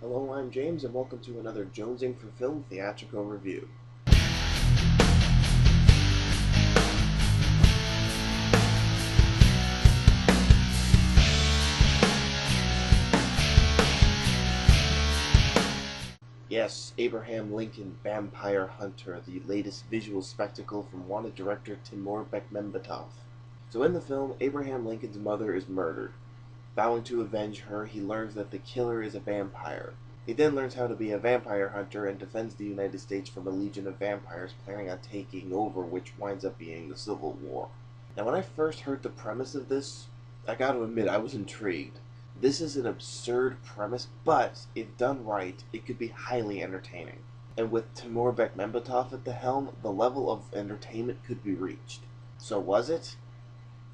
Hello, I'm James, and welcome to another Jonesing for Film theatrical review. Yes, Abraham Lincoln, Vampire Hunter, the latest visual spectacle from wanted director Timur Bekmambetov. So in the film, Abraham Lincoln's mother is murdered. Vowing to avenge her, he learns that the killer is a vampire. He then learns how to be a vampire hunter and defends the United States from a legion of vampires planning on taking over, which winds up being the Civil War. Now, when I first heard the premise of this, I gotta admit, I was intrigued. This is an absurd premise, but if done right, it could be highly entertaining. And with Timur Bekmambetov at the helm, the level of entertainment could be reached. So was it?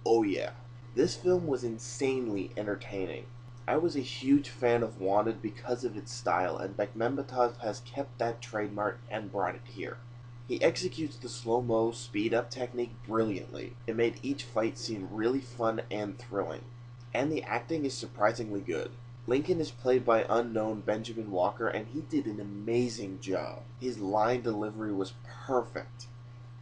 Oh yeah. This film was insanely entertaining. I was a huge fan of Wanted because of its style, and Bekmambetov has kept that trademark and brought it here. He executes the slow-mo, speed-up technique brilliantly. It made each fight scene really fun and thrilling. And the acting is surprisingly good. Lincoln is played by unknown Benjamin Walker, and he did an amazing job. His line delivery was perfect.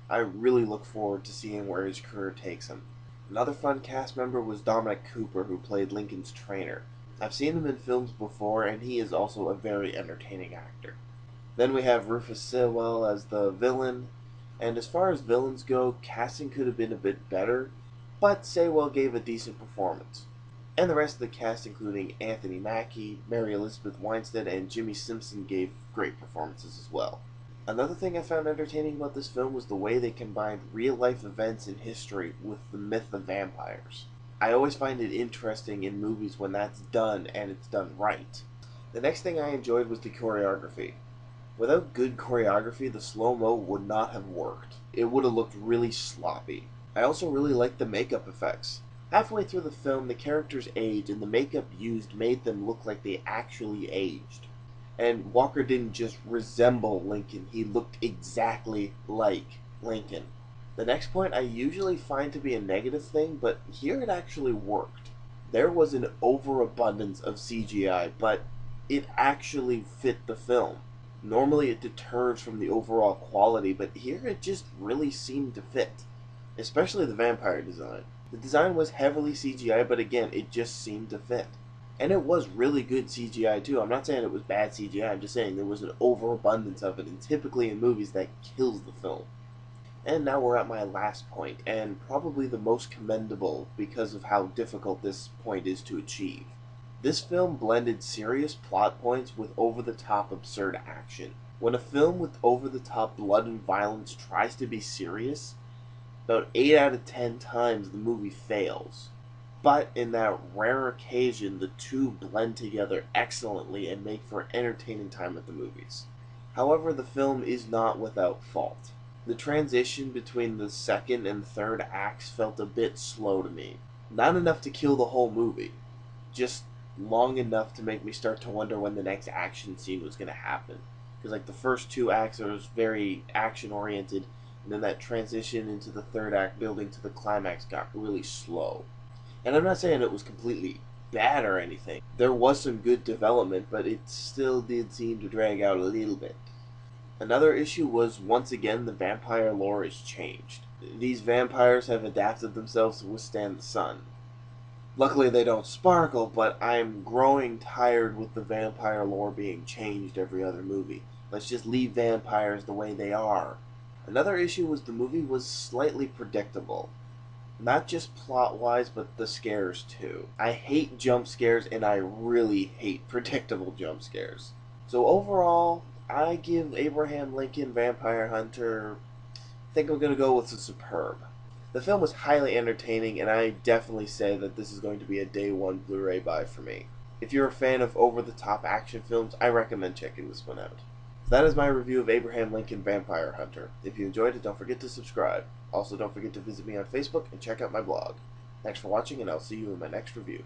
I really look forward to seeing where his career takes him. Another fun cast member was Dominic Cooper, who played Lincoln's trainer. I've seen him in films before, and he is also a very entertaining actor. Then we have Rufus Sewell as the villain, and as far as villains go, casting could have been a bit better, but Sewell gave a decent performance. And the rest of the cast, including Anthony Mackie, Mary Elizabeth Winstead, and Jimmi Simpson, gave great performances as well. Another thing I found entertaining about this film was the way they combined real-life events in history with the myth of vampires. I always find it interesting in movies when that's done and it's done right. The next thing I enjoyed was the choreography. Without good choreography, the slow-mo would not have worked. It would have looked really sloppy. I also really liked the makeup effects. Halfway through the film, the characters aged, and the makeup used made them look like they actually aged. And Walker didn't just resemble Lincoln, he looked exactly like Lincoln. The next point I usually find to be a negative thing, but here it actually worked. There was an overabundance of CGI, but it actually fit the film. Normally it deters from the overall quality, but here it just really seemed to fit. Especially the vampire design. The design was heavily CGI, but again, it just seemed to fit. And it was really good CGI too. I'm not saying it was bad CGI, I'm just saying there was an overabundance of it, and typically in movies that kills the film. And now we're at my last point, and probably the most commendable because of how difficult this point is to achieve. This film blended serious plot points with over-the-top absurd action. When a film with over-the-top blood and violence tries to be serious, about 8 out of 10 times the movie fails. But in that rare occasion, the two blend together excellently and make for entertaining time at the movies. However, the film is not without fault. The transition between the second and third acts felt a bit slow to me. Not enough to kill the whole movie, just long enough to make me start to wonder when the next action scene was going to happen. Because like the first two acts was very action oriented, and then that transition into the third act building to the climax got really slow. And I'm not saying it was completely bad or anything. There was some good development, but it still did seem to drag out a little bit. Another issue was, once again, the vampire lore is changed. These vampires have adapted themselves to withstand the sun. Luckily they don't sparkle, but I'm growing tired with the vampire lore being changed every other movie. Let's just leave vampires the way they are. Another issue was the movie was slightly predictable. Not just plot-wise, but the scares too. I hate jump scares, and I really hate predictable jump scares. So overall, I give Abraham Lincoln Vampire Hunter, I think I'm going to go with a superb. The film was highly entertaining, and I definitely say that this is going to be a day one Blu-ray buy for me. If you're a fan of over-the-top action films, I recommend checking this one out. So that is my review of Abraham Lincoln Vampire Hunter. If you enjoyed it, don't forget to subscribe. Also, don't forget to visit me on Facebook and check out my blog. Thanks for watching, and I'll see you in my next review.